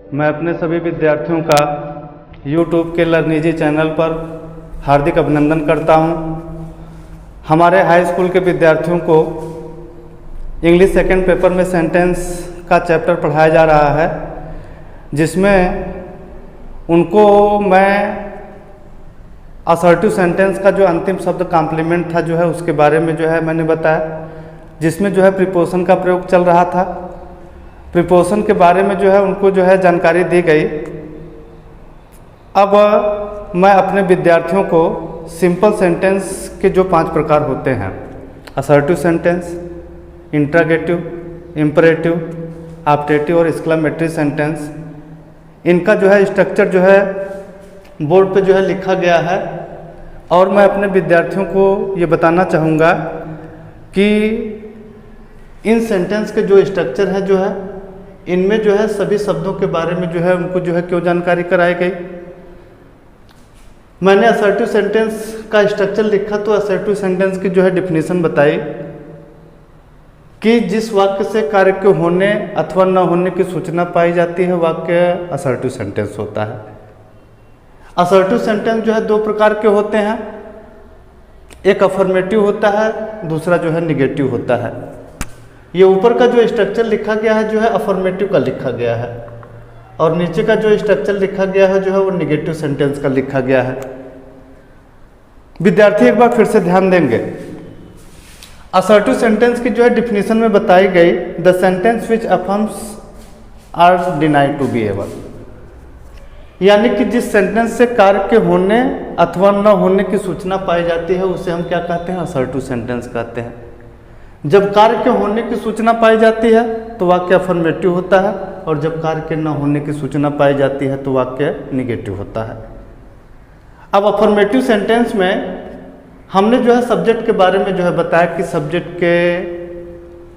मैं अपने सभी विद्यार्थियों का YouTube के लर्निजी चैनल पर हार्दिक अभिनंदन करता हूं। हमारे हाई स्कूल के विद्यार्थियों को इंग्लिश सेकंड पेपर में सेंटेंस का चैप्टर पढ़ाया जा रहा है, जिसमें उनको मैं असर्टिव सेंटेंस का जो अंतिम शब्द कॉम्प्लीमेंट था जो है उसके बारे में जो है मैंने बताया, जिसमें जो है प्रीपोजिशन का प्रयोग चल रहा था। प्रीपोजिशन के बारे में जो है उनको जो है जानकारी दी गई। अब मैं अपने विद्यार्थियों को सिंपल सेंटेंस के जो 5 प्रकार होते हैं, assertive sentence, interrogative, imperative, optative और एक्सक्लेमेटरी सेंटेंस, इनका जो है स्ट्रक्चर जो है बोर्ड पे जो है लिखा गया है। और मैं अपने विद्यार्थियों को ये बताना चाहूँगा कि इन सेंटेंस के जो स्ट्रक्चर है जो है इनमें जो है सभी शब्दों के बारे में जो है उनको जो है क्यों जानकारी कराई गई। मैंने असर्टिव सेंटेंस का स्ट्रक्चर लिखा तो असर्टिव सेंटेंस की जो है डिफिनीशन बताई कि जिस वाक्य से कार्य के होने अथवा न होने की सूचना पाई जाती है वाक्य असर्टिव सेंटेंस होता है। असर्टिव सेंटेंस जो है 2 प्रकार के होते हैं, एक अफर्मेटिव होता है, दूसरा जो है निगेटिव होता है। ये ऊपर का जो स्ट्रक्चर लिखा गया है जो है अफर्मेटिव का लिखा गया है, और नीचे का जो स्ट्रक्चर लिखा गया है जो है वो निगेटिव सेंटेंस का लिखा गया है। विद्यार्थी एक बार फिर से ध्यान देंगे। असर्टिव सेंटेंस की जो है डिफिनीशन में बताई गई, the sentence which affirms or denied to be able, यानी कि जिस सेंटेंस से कार्य के होने अथवा न होने की सूचना पाई जाती है उसे हम क्या कहते हैं, असर्टिव सेंटेंस कहते हैं। जब कार्य के होने की सूचना पाई जाती है तो वाक्य अफर्मेटिव होता है, और जब कार्य के न होने की सूचना पाई जाती है तो वाक्य निगेटिव होता है। अब अफर्मेटिव सेंटेंस में हमने जो है सब्जेक्ट के बारे में जो है बताया कि सब्जेक्ट के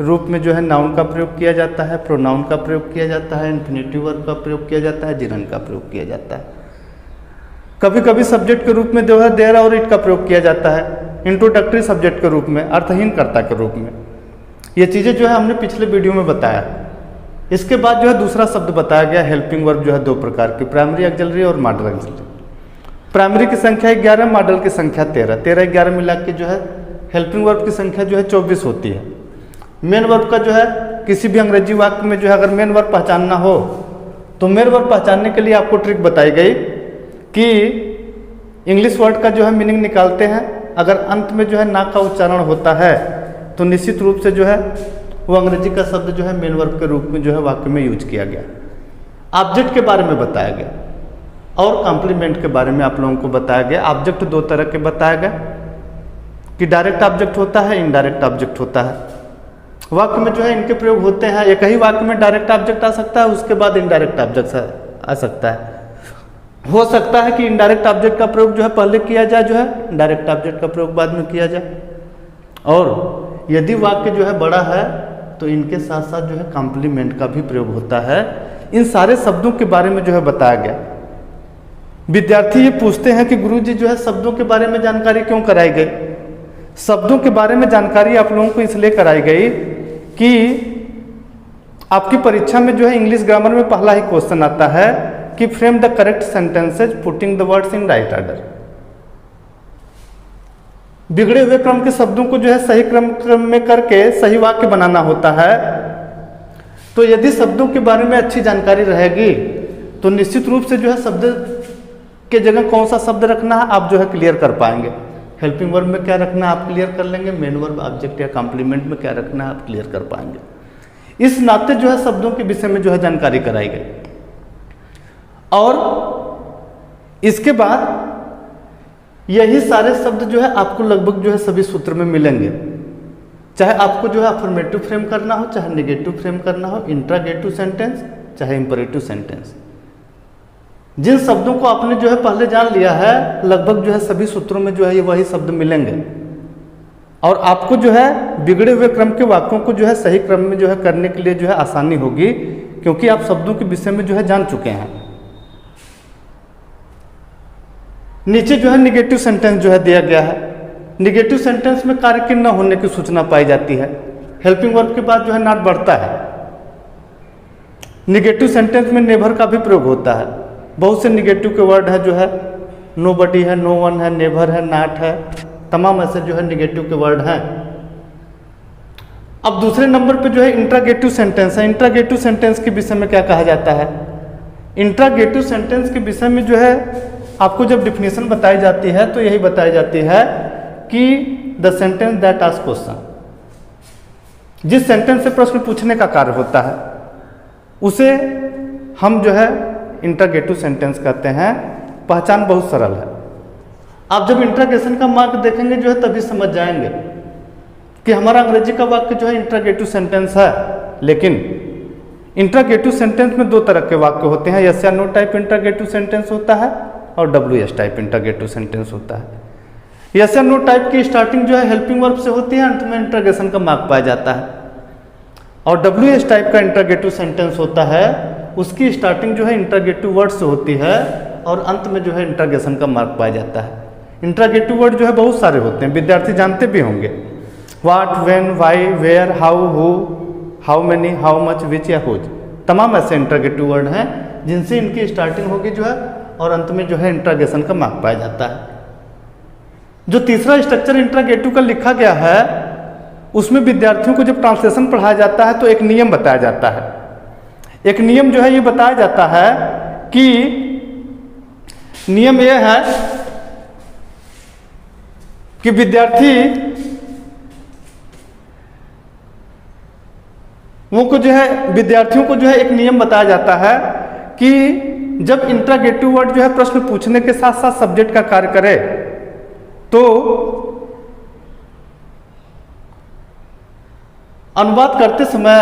रूप में जो है नाउन का प्रयोग किया जाता है, प्रोनाउन का प्रयोग किया जाता है, इन्फिनेटिव वर्ब का प्रयोग किया जाता है, जिरन का प्रयोग किया जाता है। कभी कभी सब्जेक्ट के रूप में जो है देयर और इट का प्रयोग किया जाता है, इंट्रोडक्टरी सब्जेक्ट के रूप में, अर्थहीन कर्ता के रूप में। ये चीज़ें जो है हमने पिछले वीडियो में बताया। इसके बाद जो है दूसरा शब्द बताया गया, हेल्पिंग वर्ब जो है 2 प्रकार की, प्राइमरी ऑक्सिलरी और मॉडल ऑक्सिलरी। प्राइमरी की संख्या 11, मॉडल की संख्या 13, 13-11 मिला के जो है हेल्पिंग वर्ब की संख्या जो है 24 होती है। मेन वर्ब का जो है किसी भी अंग्रेजी वाक्य में जो है अगर मेन वर्ब पहचानना हो तो मेन वर्ब पहचानने के लिए आपको ट्रिक बताई गई कि इंग्लिश वर्ड का जो है मीनिंग निकालते हैं, अगर अंत में जो है ना का उच्चारण होता है तो निश्चित रूप से जो है वो अंग्रेजी का शब्द जो है मेन वर्ब के रूप में जो है वाक्य में यूज किया गया। ऑब्जेक्ट के बारे में बताया गया और कॉम्प्लीमेंट के बारे में आप लोगों को बताया गया। ऑब्जेक्ट 2 तरह के बताया गया कि डायरेक्ट ऑब्जेक्ट होता है, इनडायरेक्ट ऑब्जेक्ट होता है। वाक्य में जो है इनके प्रयोग होते हैं। एक ही वाक्य में डायरेक्ट ऑब्जेक्ट आ सकता है, उसके बाद इनडायरेक्ट ऑब्जेक्ट आ सकता है। हो सकता है कि इनडायरेक्ट ऑब्जेक्ट का प्रयोग जो है पहले किया जाए, जो है डायरेक्ट ऑब्जेक्ट का प्रयोग बाद में किया जाए। और यदि वाक्य जो है बड़ा है तो इनके साथ साथ जो है कॉम्प्लीमेंट का भी प्रयोग होता है। इन सारे शब्दों के बारे में जो है बताया गया। विद्यार्थी ये पूछते हैं कि गुरुजी जो है शब्दों के बारे में जानकारी क्यों कराई गई। शब्दों के बारे में जानकारी आप लोगों को इसलिए कराई गई कि आपकी परीक्षा में जो है इंग्लिश ग्रामर में पहला ही क्वेश्चन आता है कि frame the correct sentences putting the words in right order. बिगड़े हुए क्रम के शब्दों को जो है सही क्रम में करके सही वाक्य बनाना होता है। तो यदि शब्दों के बारे में अच्छी जानकारी रहेगी तो निश्चित रूप से जो है शब्द के जगह कौन सा शब्द रखना है आप जो है क्लियर कर पाएंगे। हेल्पिंग वर्ब में क्या रखना है आप क्लियर कर लेंगे, मेन वर्ब, ऑब्जेक्ट या कॉम्प्लीमेंट में क्या रखना है आप क्लियर कर पाएंगे। इस नाते जो है शब्दों के विषय में जो है जानकारी कराई गई। और इसके बाद यही सारे शब्द जो है आपको लगभग जो है सभी सूत्र में मिलेंगे, चाहे आपको जो है अफर्मेटिव फ्रेम करना हो, चाहे नेगेटिव फ्रेम करना हो, इंट्रागेटिव सेंटेंस, चाहे इंपरेटिव सेंटेंस। जिन शब्दों को आपने जो है पहले जान लिया है लगभग जो है सभी सूत्रों में जो है वही शब्द मिलेंगे। और आपको जो है बिगड़े हुए क्रम के वाक्यों को जो है सही क्रम में जो है करने के लिए जो है आसानी होगी, क्योंकि आप शब्दों के विषय में जो है जान चुके हैं। नीचे जो है निगेटिव सेंटेंस जो है दिया गया है। निगेटिव सेंटेंस में कार्य के न होने की सूचना पाई जाती है। हेल्पिंग वर्ब के बाद जो है नॉट बढ़ता है। निगेटिव सेंटेंस में नेवर का भी प्रयोग होता है। बहुत से निगेटिव के वर्ड है जो है, नोबडी है, नो वन है, नेवर है, नॉट है, तमाम ऐसे जो है निगेटिव के वर्ड हैं। अब दूसरे नंबर पे जो है इंट्रागेटिव सेंटेंस है। इंट्रागेटिव सेंटेंस के विषय में क्या कहा जाता है? इंट्रागेटिव सेंटेंस के विषय में जो है आपको जब डिफिनेशन बताई जाती है तो यही बताई जाती है कि the sentence that ask question, जिस सेंटेंस से प्रश्न पूछने का कार्य होता है उसे हम जो है इंट्रागेटिव सेंटेंस कहते हैं। पहचान बहुत सरल है। आप जब इंट्रागेशन का मार्क देखेंगे जो है तभी समझ जाएंगे कि हमारा अंग्रेजी का वाक्य जो है इंट्रागेटिव सेंटेंस है। लेकिन इंट्रागेटिव सेंटेंस में दो तरह के वाक्य होते हैं, यस या नो टाइप इंट्रागेटिव सेंटेंस होता है और WH टाइप इंट्रागेटिव सेंटेंस होता है। यस या नो टाइप की स्टार्टिंग जो है हेल्पिंग वर्ब से होती है, अंत में इंट्रागेशन का मार्क पाया जाता है। और WH टाइप का इंट्रागेटिव सेंटेंस होता है, उसकी स्टार्टिंग जो है इंट्रागेटिव वर्ड से होती है और अंत में जो है इंट्रागेशन का मार्क पाया जाता है। इंट्रागेटिव वर्ड जो है बहुत सारे होते हैं, विद्यार्थी जानते भी होंगे। What, when, why, where, how, who, how many, how much, which या हुज, तमाम ऐसे इंट्रागेटिव वर्ड हैं जिनसे इनकी स्टार्टिंग होगी जो है और अंत में जो है इंट्रागेशन का मार्क पाया जाता है। जो तीसरा स्ट्रक्चर इंट्रागेटिव का लिखा गया है उसमें विद्यार्थियों को जब ट्रांसलेशन पढ़ाया जाता है तो एक नियम बताया जाता है। एक नियम जो है ये बताया जाता है कि नियम यह है कि विद्यार्थी विद्यार्थियों को जो है एक नियम बताया जाता है कि जब इंट्रागेटिव वर्ड जो है प्रश्न पूछने के साथ साथ सब्जेक्ट का कार्य करे तो अनुवाद करते समय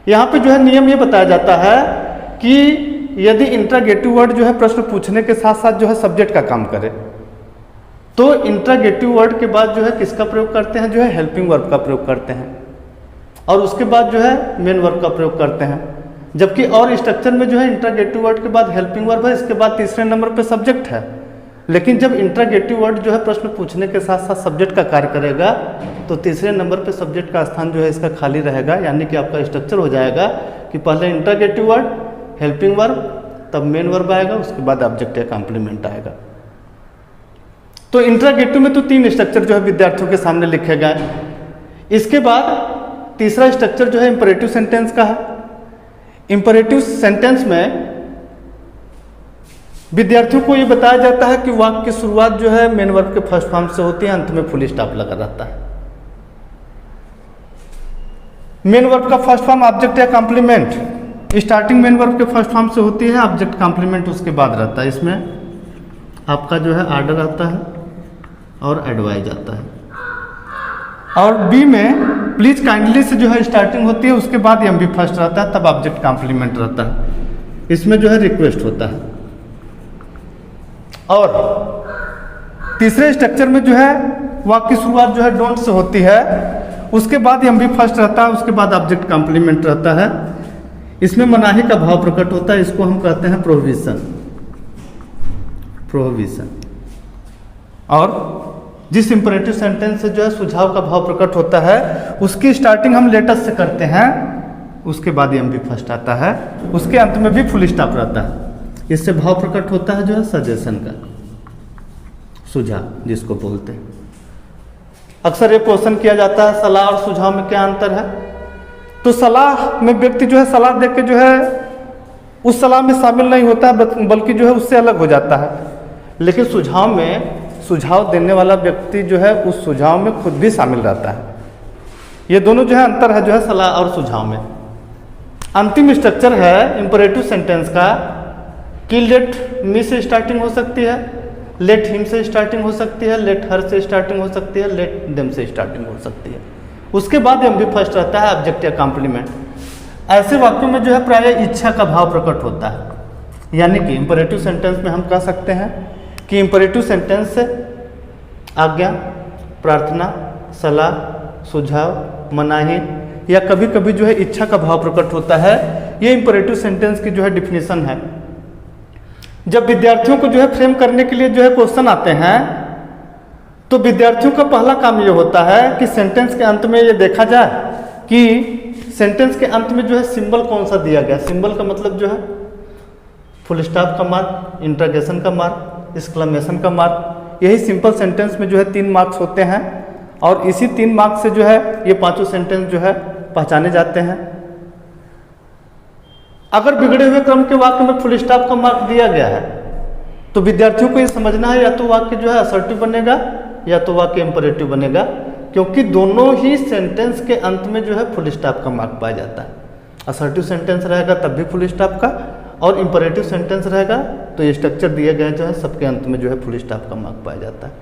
यहां पे जो है नियम ये बताया जाता है कि यदि इंट्रागेटिव वर्ड जो है प्रश्न पूछने के साथ साथ जो है सब्जेक्ट का काम करे तो इंट्रागेटिव वर्ड के बाद जो है किसका प्रयोग करते हैं? जो है हेल्पिंग वर्ब का प्रयोग करते हैं और उसके बाद जो है मेन वर्ब का प्रयोग करते हैं। जबकि और स्ट्रक्चर में जो है इंट्रागेटिव वर्ड के बाद हेल्पिंग वर्ब है, इसके बाद तीसरे नंबर पे सब्जेक्ट है। लेकिन जब इंट्रागेटिव वर्ड जो है प्रश्न पूछने के साथ साथ सब्जेक्ट का कार्य करेगा तो तीसरे नंबर पे सब्जेक्ट का स्थान जो है इसका खाली रहेगा, यानी कि आपका स्ट्रक्चर हो जाएगा कि पहले इंट्रागेटिव वर्ड, हेल्पिंग वर्ब, तब मेन वर्ब आएगा, उसके बाद ऑब्जेक्ट या कॉम्प्लीमेंट आएगा। तो इंट्रागेटिव में तो तीन स्ट्रक्चर जो है विद्यार्थियों के सामने लिखे गए। इसके बाद तीसरा स्ट्रक्चर जो है इंपरेटिव सेंटेंस का है। इंपरेटिव सेंटेंस में विद्यार्थियों को ये बताया जाता है कि वाक्य की शुरुआत जो है मेन वर्ब के फर्स्ट फॉर्म से होती है, अंत में फुल स्टॉप लगा रहता है। मेन वर्ब का फर्स्ट फॉर्म ऑब्जेक्ट या कॉम्प्लीमेंट, स्टार्टिंग मेन वर्ब के फर्स्ट फॉर्म से होती है, ऑब्जेक्ट कॉम्प्लीमेंट उसके बाद रहता है। इसमें आपका जो है ऑर्डर आता है और एडवाइज आता है। और बी में प्लीज काइंडली से जो है स्टार्टिंग होती है, उसके बाद एम बी फर्स्ट रहता है, तब ऑब्जेक्ट कॉम्प्लीमेंट रहता है। इसमें जो है रिक्वेस्ट होता है। और तीसरे स्ट्रक्चर में जो है वाक्य की शुरुआत जो है डोंट से होती है, उसके बाद एम बी फर्स्ट रहता है, उसके बाद ऑब्जेक्ट कॉम्प्लीमेंट रहता है। इसमें मनाही का भाव प्रकट होता है, इसको हम कहते हैं प्रोहिबिशन। और जिस इंपरेटिव सेंटेंस से जो है सुझाव का भाव प्रकट होता है उसकी स्टार्टिंग हम लेटर से करते हैं, उसके बाद एम बी फर्स्ट आता है, उसके अंत में भी फुल स्टॉप रहता है। इससे भाव प्रकट होता है जो है सजेशन का, सुझाव जिसको बोलते हैं। अक्सर ये क्वेश्चन किया जाता है सलाह और सुझाव में क्या अंतर है? तो सलाह में व्यक्ति जो है सलाह देख के जो है उस सलाह में शामिल नहीं होता है, बल्कि जो है उससे अलग हो जाता है। लेकिन सुझाव में सुझाव देने वाला व्यक्ति जो है उस सुझाव में खुद भी शामिल रहता है। ये दोनों जो है अंतर है जो है सलाह और सुझाव में। अंतिम स्ट्रक्चर है इंपरेटिव सेंटेंस का कि लेट मी से स्टार्टिंग हो सकती है, लेट हिम से स्टार्टिंग हो सकती है, लेट हर से स्टार्टिंग हो सकती है, लेट देम से स्टार्टिंग हो सकती है। उसके बाद एम बी फर्स्ट रहता है, ऑब्जेक्ट या कॉम्प्लीमेंट। ऐसे वाक्यों में जो है प्रायः इच्छा का भाव प्रकट होता है, यानी कि इंपरेटिव सेंटेंस में हम कह सकते हैं कि इंपरेटिव सेंटेंस से आज्ञा, प्रार्थना, सलाह, सुझाव, मनाही या कभी कभी जो है इच्छा का भाव प्रकट होता है। ये इंपरेटिव सेंटेंस की जो है डिफिनेशन है। जब विद्यार्थियों को जो है फ्रेम करने के लिए जो है क्वेश्चन आते हैं तो विद्यार्थियों का पहला काम ये होता है कि सेंटेंस के अंत में ये देखा जाए कि सेंटेंस के अंत में जो है सिंबल कौन सा दिया गया, सिंबल का मतलब जो है फुल स्टॉप का मार्क, इंटरगेशन का मार्क, एक्सक्लेमेशन का मार्क। यही सिंपल सेंटेंस में जो है 3 मार्क्स होते हैं और इसी 3 मार्क्स से जो है ये पांचों सेंटेंस जो है पहचाने जाते हैं। अगर बिगड़े हुए क्रम के वाक्य में फुल स्टॉप का मार्क दिया गया है तो विद्यार्थियों को ये समझना है या तो वाक्य जो है असर्टिव बनेगा या तो वाक्य इंपरेटिव बनेगा, क्योंकि दोनों ही सेंटेंस के अंत में जो है फुल स्टॉप का मार्क पाया जाता है। असर्टिव सेंटेंस रहेगा तब भी फुल स्टॉप का, और इंपरेटिव सेंटेंस रहेगा तो ये स्ट्रक्चर दिए गए जो है सबके अंत में जो है फुल स्टॉप का मार्क पाया जाता है।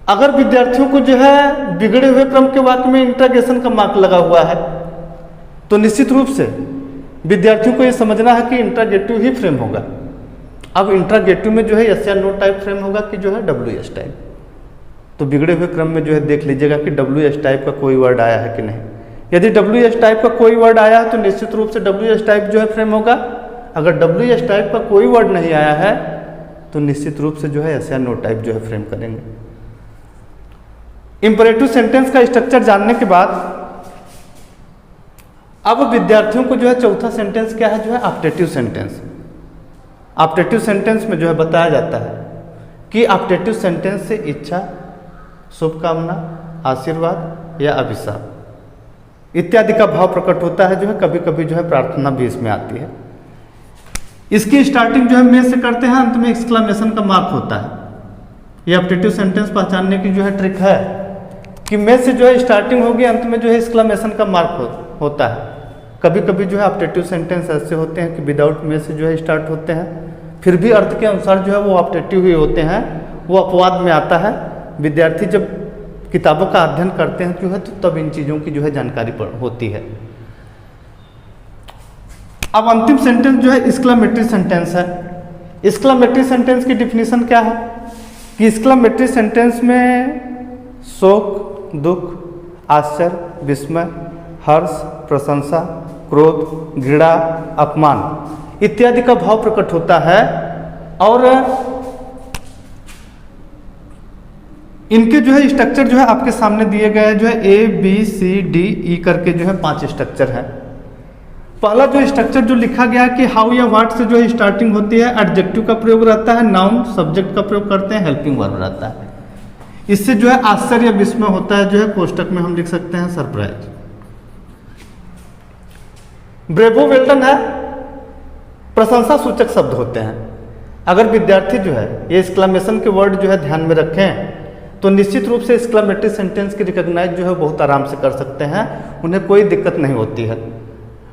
अगर विद्यार्थियों को जो है बिगड़े हुए क्रम के वाक्य में इंटरगेशन का मार्क लगा हुआ है तो निश्चित रूप से विद्यार्थियों को ये समझना है कि इंटरगेटिव ही फ्रेम होगा। अब इंटरगेटिव में जो है यस या नो टाइप फ्रेम होगा कि जो है WS टाइप। तो बिगड़े हुए क्रम में जो है देख लीजिएगा कि WS टाइप का कोई वर्ड आया है कि नहीं। यदि WS टाइप का कोई वर्ड आया है तो निश्चित रूप से WS टाइप जो है फ्रेम होगा। अगर WS टाइप का कोई वर्ड नहीं आया है तो निश्चित रूप से जो है यस या नो टाइप जो है फ्रेम करेंगे। इंपरेटिव सेंटेंस का स्ट्रक्चर जानने के बाद अब विद्यार्थियों को जो है चौथा सेंटेंस क्या है, जो है ऑप्टेटिव सेंटेंस। ऑप्टेटिव सेंटेंस में जो है बताया जाता है कि ऑप्टेटिव सेंटेंस से इच्छा, शुभकामना, आशीर्वाद या अभिशाप इत्यादि का भाव प्रकट होता है। जो है कभी कभी जो है प्रार्थना भी इसमें आती है। इसकी स्टार्टिंग जो है में से करते हैं, अंत में एक्सक्लेमेशन का मार्क होता है। ये ऑप्टेटिव सेंटेंस पहचानने की जो है ट्रिक है कि में से जो है स्टार्टिंग होगी, अंत में जो है एक्सक्लेमेशन का मार्क होता है। कभी कभी जो है ऑप्टेटिव सेंटेंस ऐसे होते हैं कि विदाउट में से जो है स्टार्ट होते हैं, फिर भी अर्थ के अनुसार जो है वो ऑप्टेटिव ही होते हैं, वो अपवाद में आता है। विद्यार्थी जब किताबों का अध्ययन करते हैं जो है तो तब इन चीज़ों की जो है जानकारी होती है। अब अंतिम सेंटेंस जो है एक्सक्लेमेटरी सेंटेंस है। एक्सक्लेमेटरी सेंटेंस की डिफिनीशन क्या है कि एक्सक्लेमेटरी सेंटेंस में शोक, दुख, आश्चर्य, विस्मय, हर्ष, प्रशंसा, क्रोध, घृणा, अपमान इत्यादि का भाव प्रकट होता है। और इनके जो है स्ट्रक्चर जो है आपके सामने दिए गए हैं, जो है ABCDE करके जो है 5 स्ट्रक्चर है। पहला जो स्ट्रक्चर जो लिखा गया है कि हाउ या व्हाट से जो है स्टार्टिंग होती है, एडजेक्टिव का प्रयोग रहता है, नाउन सब्जेक्ट का प्रयोग करते हैं, हेल्पिंग वर्ब रहता है। इससे जो है आश्चर्य या विस्मय होता है, जो है कोष्टक में हम लिख सकते हैं सरप्राइज। ब्रेवो वेल्डन है, प्रशंसा सूचक शब्द होते हैं। अगर विद्यार्थी जो है ये एक्सक्लेमेशन के वर्ड जो है ध्यान में रखें तो निश्चित रूप से एक्सक्लेमेटरी सेंटेंस की रिकॉग्नाइज जो है बहुत आराम से कर सकते हैं, उन्हें कोई दिक्कत नहीं होती है।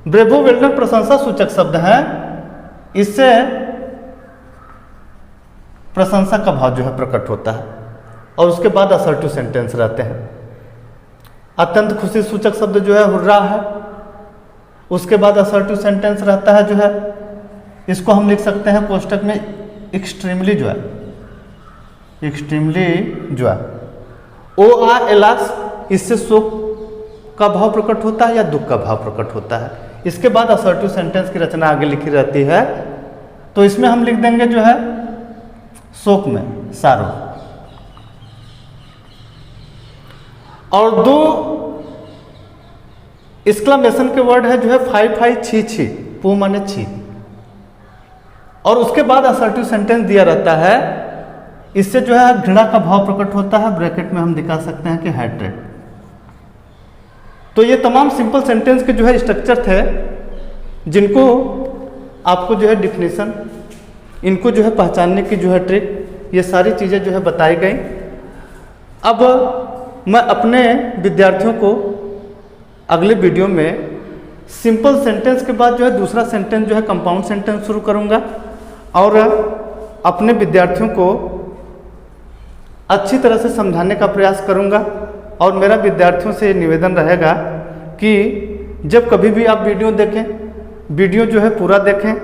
ब्रेवो वेल्डन प्रशंसा सूचक शब्द है, इससे प्रशंसा का भाव जो है प्रकट होता है। और उसके बाद असर्टिव सेंटेंस रहते हैं। अत्यंत खुशी सूचक शब्द जो है हुर्रा है। उसके बाद असर्टिव सेंटेंस रहता है, जो है इसको हम लिख सकते हैं कोष्टक में एक्सट्रीमली जो है, एक्सट्रीमली जो है ORLS, इससे शोक का भाव प्रकट होता है या दुख का भाव प्रकट होता है। इसके बाद असर्टिव सेंटेंस की रचना आगे लिखी रहती है, तो इसमें हम लिख देंगे जो है शोक में सारो। और 2 एक्सक्लेमेशन के वर्ड है, जो है फाई फाई, छी छी, पू माने छी। और उसके बाद असर्टिव सेंटेंस दिया रहता है, इससे जो है घृणा का भाव प्रकट होता है। ब्रैकेट में हम दिखा सकते हैं कि हेट्रेड। तो ये तमाम सिंपल सेंटेंस के जो है स्ट्रक्चर थे, जिनको आपको जो है डिफिनीशन, इनको जो है पहचानने की जो है ट्रिक, ये सारी चीज़ें जो है बताई गई। अब मैं अपने विद्यार्थियों को अगले वीडियो में सिंपल सेंटेंस के बाद जो है दूसरा सेंटेंस जो है कंपाउंड सेंटेंस शुरू करूंगा और अपने विद्यार्थियों को अच्छी तरह से समझाने का प्रयास करूंगा। और मेरा विद्यार्थियों से निवेदन रहेगा कि जब कभी भी आप वीडियो देखें, वीडियो जो है पूरा देखें,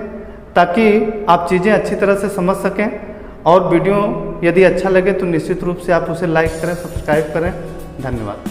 ताकि आप चीज़ें अच्छी तरह से समझ सकें। और वीडियो यदि अच्छा लगे तो निश्चित रूप से आप उसे लाइक करें, सब्सक्राइब करें। धन्यवाद।